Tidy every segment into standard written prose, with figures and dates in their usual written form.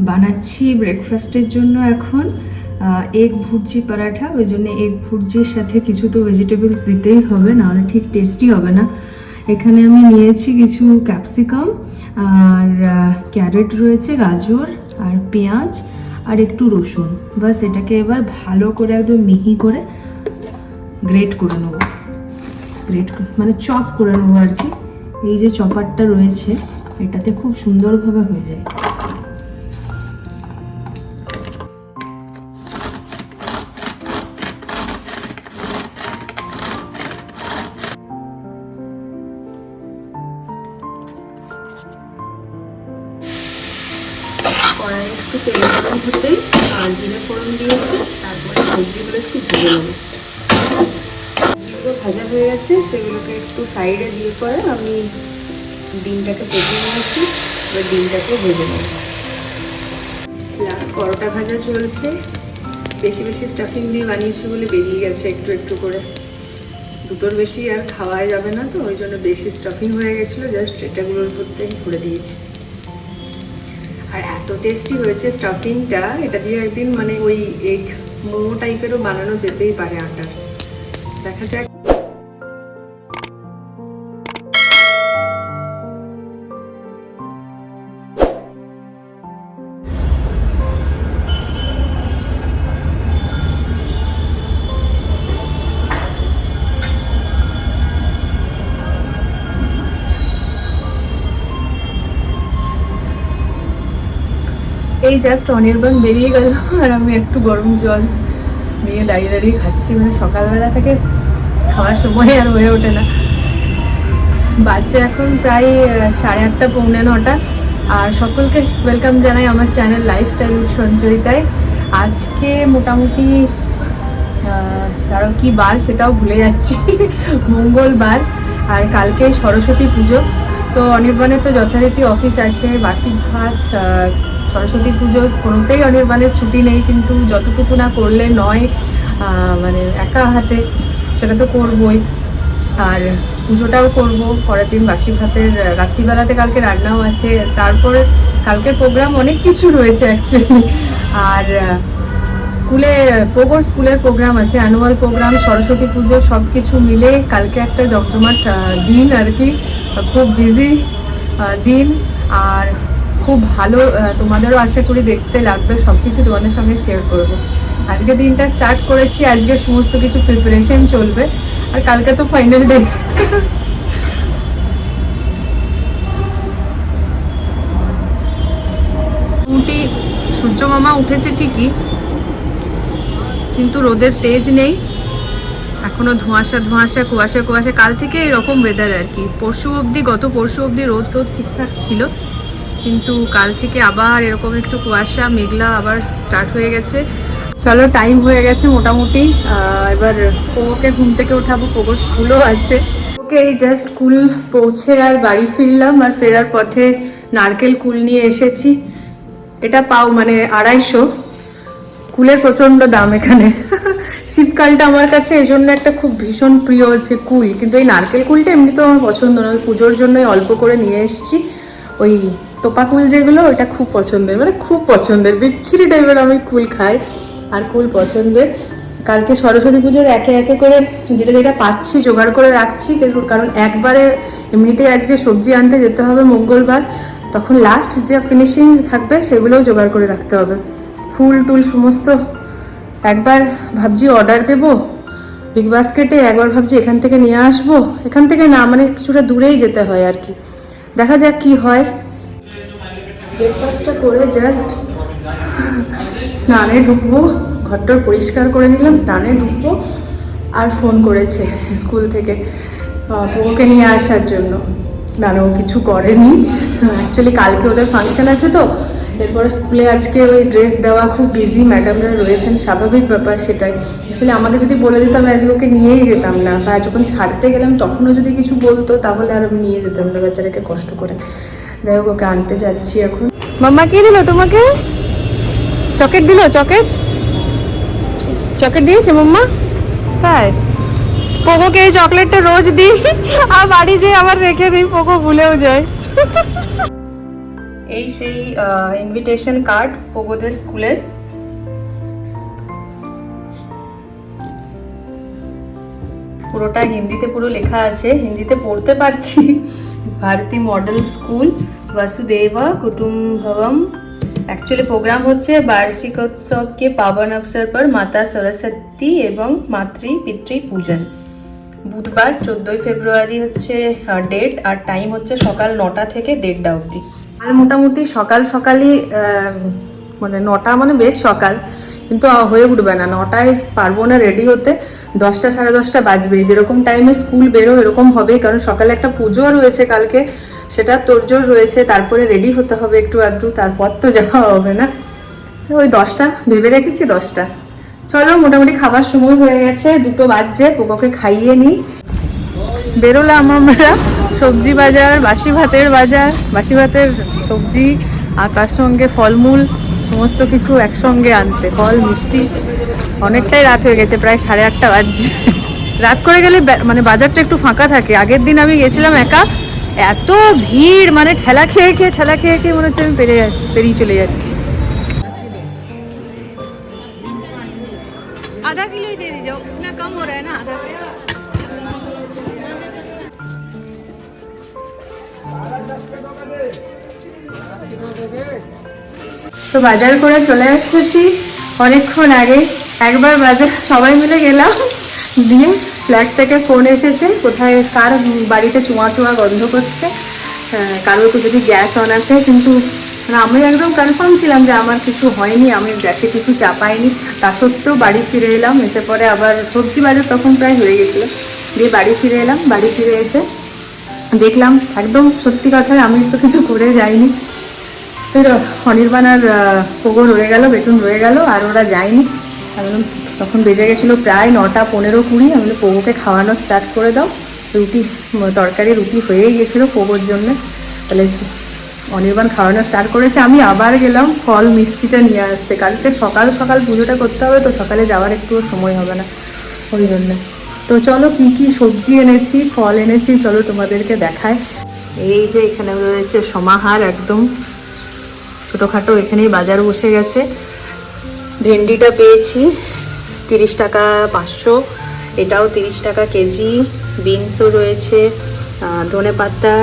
বানাচ্ছি ব্রেকফাস্টের জন্য এখন এগ ভুর্জি পরাঠা। ওই জন্য এগ ভুর্জির সাথে কিছু তো ভেজিটেবলস দিতেই হবে, নাহলে ঠিক টেস্টি হবে না। এখানে আমি নিয়েছি কিছু ক্যাপসিকাম আর ক্যারেট রয়েছে, গাজর আর পেঁয়াজ আর একটু রসুন। বাস এটাকে এবার ভালো করে একদম মিহি করে গ্রেট করে নেবো, মানে চপ করে নেবো আর কি। এই যে চপারটা রয়েছে এটাতে খুব সুন্দরভাবে হয়ে যায়। কড়াই একটু তেল গরম হতেই জিরে ফোড়ন দিয়েছি, তারপরে সবজিগুলো একটু ভেজে নেবো। সবজিগুলো ভাজা হয়ে গেছে, সেগুলোকে একটু সাইডে দিয়ে পরে আমি ডিমটাকে ভেজে নিয়েছি। এবার ডিমটাকে ভেজে নেব। লাস্ট পরোটা ভাজা চলছে, বেশি বেশি স্টাফিং দিয়ে বানিয়েছি বলে বেরিয়ে গেছে একটু একটু করে। দুটোর বেশি আর খাওয়া যাবে না, তো ওই জন্য বেশি স্টাফিং হয়ে গেছিলো, জাস্ট এটাগুলোর মধ্যে ভরে দিয়েছি। আর এত টেস্টি হয়েছে স্টাফিংটা, এটা দিয়ে একদিন মানে ওই এগ মোমো টাইপেরও বানানো যেতেই পারে আটার। দেখা যাক। এই জাস্ট অনির্বাণ বেরিয়ে গেল আর আমি একটু গরম জল নিয়ে দাঁড়িয়ে দাঁড়িয়ে খাচ্ছি। মানে সকালবেলা থেকে খাওয়ার সময় আর হয়ে ওঠে না। বাচ্চা এখন প্রায় 8:30 পৌনে 9টা। আর সকলকে ওয়েলকাম জানাই আমার চ্যানেল লাইফস্টাইল উইথ সঞ্চয়িতায়। আজকে মোটামুটি কারণ কি বার সেটাও ভুলে যাচ্ছি, মঙ্গলবার। আর কালকে সরস্বতী পুজো, তো অনির্বাণের তো যথারীতি অফিস আছে, বাসি ভাত। সরস্বতী পুজোর কোনোতেই অনির্বাণের ছুটি নেই, কিন্তু যতটুকু না করলে নয়, মানে একা হাতে সেটা তো করবই। আর পুজোটাও করব, পরের দিন বাসি ভাতের রাত্রিবেলাতে কালকে রান্নাও আছে। তারপরে কালকের প্রোগ্রাম অনেক কিছু রয়েছে অ্যাকচুয়ালি। আর পোগোর স্কুলের প্রোগ্রাম আছে, অ্যানুয়াল প্রোগ্রাম, সরস্বতী পুজো, সব কিছু মিলে কালকে একটা জমজমাট দিন আর কি। খুব বিজি দিন আর খুব ভালো। তোমাদেরও আশা করি দেখতে লাগবে, সব কিছু তোমাদের সঙ্গে শেয়ার করব। আজকে দিনটা স্টার্ট করেছি, আজকে সমস্ত কিছু প্রিপারেশন চলবে, আর কালকে তো ফাইনাল ডে। মোটামুটি সূর্য মামা উঠেছে ঠিকই, কিন্তু রোদের তেজ নেই এখনো। ধোঁয়াশা ধোঁয়াশা, কুয়াশা কুয়াশা। কাল থেকে এরকম ওয়েদার আর কি। গত পরশু অবধি রোদ ঠিকঠাক ছিল, কিন্তু কাল থেকে আবার এরকম একটু কুয়াশা মেঘলা আবার স্টার্ট হয়ে গেছে। চলো, টাইম হয়ে গেছে মোটামুটি। এবার পোগোকে ঘুম থেকে ওঠাবো, পোগোর স্কুলও আছে। ওকে এই জাস্ট স্কুল পৌঁছে আর বাড়ি ফিরলাম। আর ফেরার পথে নারকেল কুল নিয়ে এসেছি। এটা পাও মানে 250। কুলের প্রচণ্ড দাম এখানে। শীতকালটা আমার কাছে এই জন্য একটা খুব ভীষণ প্রিয় হচ্ছে কুল, কিন্তু এই নারকেল কুলটা এমনি তো আমার পছন্দ নয়। পুজোর জন্য অল্প করে নিয়ে এসেছি। ওই তোপা কুল যেগুলো, ওইটা খুব পছন্দের, মানে খুব পছন্দের। বিচ্ছিরি টাইপের আমি কুল খাই আর কুল পছন্দের। কালকে সরস্বতী পুজোর একে একে করে যেটা যেটা পাচ্ছি জোগাড় করে রাখছি, কারণ একবারে এমনিতেই আজকে সবজি আনতে যেতে হবে মঙ্গলবার, তখন লাস্ট যে ফিনিশিং থাকবে সেগুলোও জোগাড় করে রাখতে হবে। ফুল টুল সমস্ত একবার ভাবছি অর্ডার দেবো বিগ বাস্কেটে, একবার ভাবছি এখান থেকে নিয়ে আসবো। এখান থেকে না, মানে কিছুটা দূরেই যেতে হয় আর কি। দেখা যাক কি হয়। ব্রেকফাস্টটা করে জাস্ট স্নানে ঢুকবো, ঘরটার পরিষ্কার করে নিলাম, স্নানে ঢুকবো। আর ফোন করেছে স্কুল থেকে পোগোকে নিয়ে আসার জন্য। না ও কিছু করেনি, অ্যাকচুয়ালি কালকে ওদের ফাংশন আছে, তো এরপরে স্কুলে আজকে ওই ড্রেস দেওয়া, খুব বিজি ম্যাডামরা রয়েছেন, স্বাভাবিক ব্যাপার সেটাই। অ্যাকচুয়ালি আমাকে যদি বলে দিত আমি আজকে ওকে নিয়েই যেতাম না, বা যখন ছাড়তে গেলাম তখনও যদি কিছু বলতো তাহলে আর আমি নিয়ে যেতাম না বেচারাকে কষ্ট করে। যাই হোক, ওকে আনতে যাচ্ছি এখন। মাম্মা কি দিল তোমাকে? চকলেট দিল? চকলেট দিয়েছে মাম্মা? তাই পোগোকে এই চকলেটটা রোজ দিই, আর বাড়ি যেয়ে আবার রেখে দিই, পোগো ভুলেও যায়। এই সেই ইনভিটেশন কার্ড পোগোদের স্কুলের। পুরোটা হিন্দিতে পুরো লেখা আছে, হিন্দিতে পড়তে পারছি। ভারতী মডেল স্কুল वसुदेवा कुटुम्बकम। एक्चुअली प्रोग्राम হচ্ছে वार्षिकोत्सव के पावन अवसर पर माता सरस्वती एवं मातृ पितृ पूजन। বুধবার 14 ফেব্রুয়ারি হচ্ছে ডেট, আর টাইম হচ্ছে সকাল 9টা থেকে 1:30 অবধি। আর মোটামুটি সকাল সকালই মানে 9টা মানে বেশ সকাল, কিন্তু হয়ে উঠবে না, 9টায় পারবো না রেডি হতে, 10টা সাড়ে 10টা বাজবে। যেরকম টাইমে স্কুল বেরো এরকম হবে, কারণ সকালে একটা পুজো রয়েছে কালকে, সেটা তোড়জোড় রয়েছে, তারপরে রেডি হতে হবে একটু আধটু, তারপর তো যাওয়া হবে না। ওই 10টা ভেবে রেখেছি, 10টা। চলো মোটামুটি খাবার সময় হয়ে গেছে, 2টো বাজছে, পোকোকে খাইয়ে নিই। বেরোলাম আমরা সবজি বাজার, বাসি ভাতের বাজার, বাসি ভাতের সবজি আর তার সঙ্গে ফলমূল সমস্ত কিছু একসঙ্গে আনতে, ফল মিষ্টি। অনেকটাই রাত হয়ে গেছে, প্রায় 8:30 বাজছে। রাত করে গেলে মানে বাজারটা একটু ফাঁকা থাকে। আগের দিন আমি গেছিলাম একা, এত ভিড়, মানে ঠেলা খেয়ে খেয়ে মনে হচ্ছে আমি পেরিয়ে চলে যাচ্ছি। आधा किलो ही दे दीजिए, इतना कम हो रहा है ना, आधा किलो। তো বাজার করে চলে এসেছি অনেকক্ষণ আগে। একবার বাজার সবাই মিলে গেলাম, দিয়ে ফ্ল্যাট থেকে ফোন এসেছে কোথায় কার বাড়িতে চুয়া গন্ধ করছে, কারোর যদি গ্যাস অন আছে, কিন্তু আমি একদম কনফার্ম ছিলাম যে আমার কিছু হয়নি, আমি গ্যাসে কিছু চাপাইনি। তা সত্ত্বেও বাড়ি ফিরে এলাম, এসে পরে আবার সবজি বাজার তখন প্রায় হয়ে গেছিলো, দিয়ে বাড়ি ফিরে এলাম। বাড়ি ফিরে এসে দেখলাম একদম সত্যি কথা আমি তো কিছু করে যাইনি। ফের অনির্বাণার পোগো রয়ে গেল, বেটুন রয়ে গেল, আর ওরা যায়নি। আমি তখন বেজে গেছিলো প্রায় 9টা 15-20। আমি পোগোকে খাওয়ানো স্টার্ট করে দাও। রুটি তরকারি রুটি হয়েই গেছিলো পোগোর জন্য, তাহলে অনির্বাণ খাওয়ানো স্টার্ট করেছে। আমি আবার গেলাম ফল মিষ্টিটা নিয়ে আসতে, কালকে সকাল সকাল পুজোটা করতে হবে, তো সকালে যাওয়ার একটুও সময় হবে না ওই জন্য। তো চলো কি কি সবজি এনেছি, ফল এনেছি, চলো তোমাদেরকে দেখায়। এই যে এখানে রয়েছে সমাহার, একদম ছোটোখাটো এখানেই বাজার বসে গেছে। ভেন্ডিটা পেয়েছি 30 টাকা 500, এটাও 30 টাকা কেজি। বিনসও রয়েছে, ধনে পাতা,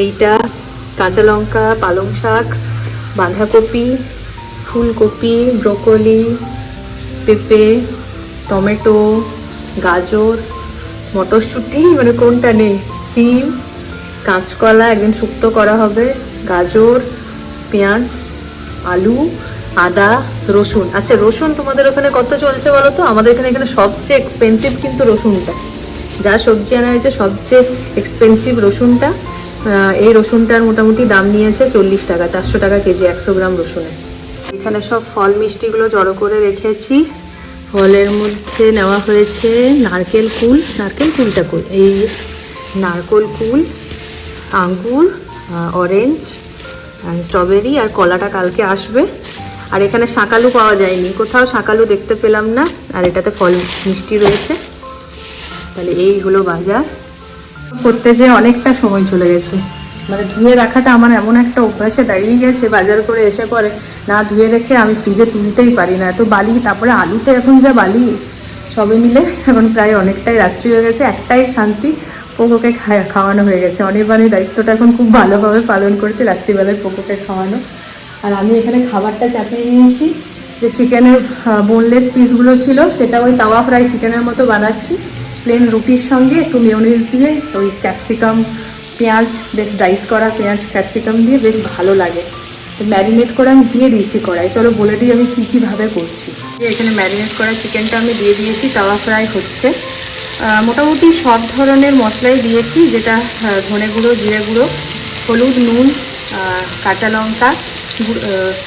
এইটা কাঁচা লঙ্কা, পালং শাক, বাঁধাকপি, ফুলকপি, ব্রোকলি, পেঁপে, টমেটো, গাজর, মটরশুঁটি, মানে কোনটা নেই, সিম, কাঁচকলা একদিন শুক্তো করা হবে, গাজর, পেঁয়াজ, আলু, আদা, রসুন। আচ্ছা রসুন তোমাদের ওখানে কত চলছে বলো তো? আমাদের এখানে সবচেয়ে এক্সপেন্সিভ কিন্তু রসুনটা, যা সবজি আনা হয়েছে সবচেয়ে এক্সপেন্সিভ রসুনটা। এই রসুনটার মোটামুটি দাম নিয়েছে 40 টাকা, 400 টাকা কেজি 100 গ্রাম রসুনে। এখানে সব ফল মিষ্টিগুলো জড়ো করে রেখেছি। ফলের মধ্যে নেওয়া হয়েছে নারকেল কুলটা কুল, এই নারকেল কুল, আঙ্গুর, অরেঞ্জ, স্ট্রবেরি, আর কলাটা কালকে আসবে। আর এখানে শাঁকালু পাওয়া যায়নি, কোথাও শাঁকালু দেখতে পেলাম না। আর এটাতে ফল মিষ্টি রয়েছে। তাহলে এই হলো বাজার। করতে যে অনেকটা সময় চলে গেছে, মানে ধুয়ে রাখাটা আমার এমন একটা অভ্যাসে দাঁড়িয়ে গেছে, বাজার করে এসে পরে না ধুয়ে রেখে আমি ফ্রিজে তুলতেই পারি না, এত বালি। তারপরে আলুতে এখন যা বালি, সবে মিলে এখন প্রায় অনেকটাই রাত্রি হয়ে গেছে। একটাই শান্তি, পোকোকে খাওয়ানো হয়ে গেছে। অনির্বাণের দায়িত্বটা এখন খুব ভালোভাবে পালন করছে, রাত্রিবেলায় পোকোকে খাওয়ানো। আর আমি এখানে খাবারটা চাপিয়ে নিয়েছি, যে চিকেনের বোনলেস পিসগুলো ছিল সেটা ওই তাওয়া ফ্রাই চিকেনের মতো বানাচ্ছি। প্লেন রুটির সঙ্গে একটু মেয়োনিজ দিয়ে, ওই ক্যাপসিকাম, পেঁয়াজ, বেশ ডাইস করা পেঁয়াজ ক্যাপসিকাম দিয়ে বেশ ভালো লাগে। তো ম্যারিনেট করে আমি দিয়ে দিয়েছি কড়াই। চলো বলে দিই আমি কীভাবে করছি। এখানে ম্যারিনেট করা চিকেনটা আমি দিয়ে দিয়েছি, তাওয়া ফ্রাই হচ্ছে। মোটামুটি সব ধরনের মশলাই দিয়েছি, যেটা ধনে গুঁড়ো, জিরে গুঁড়ো, হলুদ, নুন, কাঁচা লঙ্কা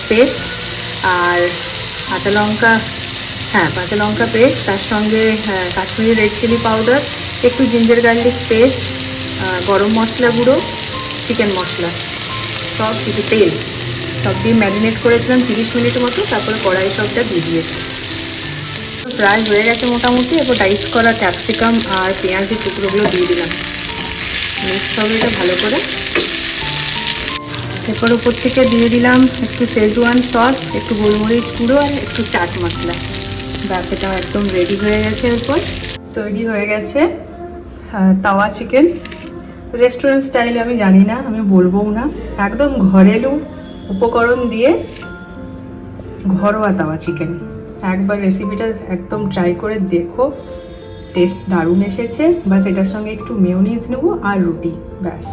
পেস্ট, আর কাঁচা লঙ্কা পেস্ট, তার সঙ্গে কাশ্মীরি রেড চিলি পাউডার, একটু জিঞ্জার গার্লিক পেস্ট, গরম মশলা গুঁড়ো, চিকেন মশলা, সব কিছু তেল সব দিয়ে ম্যারিনেট করেছিলাম 30 মিনিট মতো। তারপরে কড়াই সবটা দিয়ে দিয়েছি। প্রায় হয়ে গেছে মোটামুটি। এবার ডাইস করা ক্যাপসিকাম আর পেঁয়াজের টুকরোগুলো দিয়ে দিলাম। মিক্স হবে এটা ভালো করে। এরপর উপর থেকে দিয়ে দিলাম একটু শেজওয়ান সস, একটু গোলমরিচ গুঁড়ো আর একটু চাট মশলা। ব্যাস, এটা একদম রেডি হয়ে গেছে। এরপর তৈরি হয়ে গেছে তাওয়া চিকেন। রেস্টুরেন্ট স্টাইলে আমি জানি না, আমি বলবোও না, একদম ঘরেলু উপকরণ দিয়ে ঘরোয়া তাওয়া চিকেন। একবার রেসিপিটা একদম ট্রাই করে দেখো, টেস্ট দারুণ এসেছে। বাস এটার সঙ্গে একটু মেয়োনিজ নেবো আর রুটি, ব্যাস।